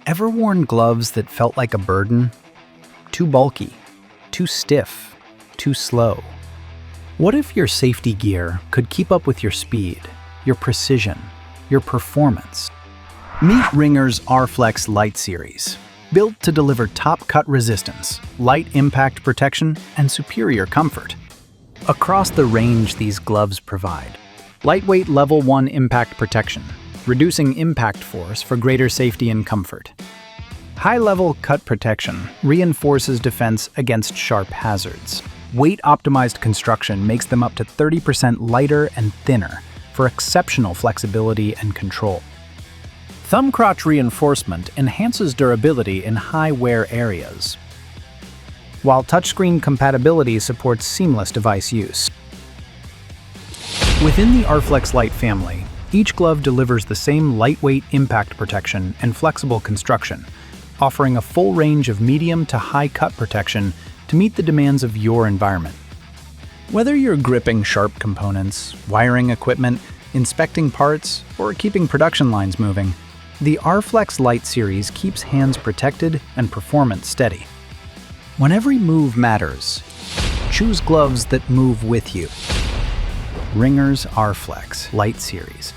Ever worn gloves that felt like a burden? Too bulky, too stiff, too slow? What if your safety gear could keep up with your speed, your precision, your performance? Meet RINGERS R-Flex Lite Series. Built to deliver top cut resistance, light impact protection, and superior comfort. Across the range, these gloves provide lightweight level 1 impact protection, reducing impact force for greater safety and comfort. High-level cut protection reinforces defense against sharp hazards. Weight-optimized construction makes them up to 30% lighter and thinner for exceptional flexibility and control. Thumb crotch reinforcement enhances durability in high-wear areas, while touchscreen compatibility supports seamless device use. Within the R-Flex Lite family, each glove delivers the same lightweight impact protection and flexible construction, offering a full range of medium to high cut protection to meet the demands of your environment. Whether you're gripping sharp components, wiring equipment, inspecting parts, or keeping production lines moving, the R-Flex Lite Series keeps hands protected and performance steady. When every move matters, choose gloves that move with you. RINGERS R-Flex Lite Series.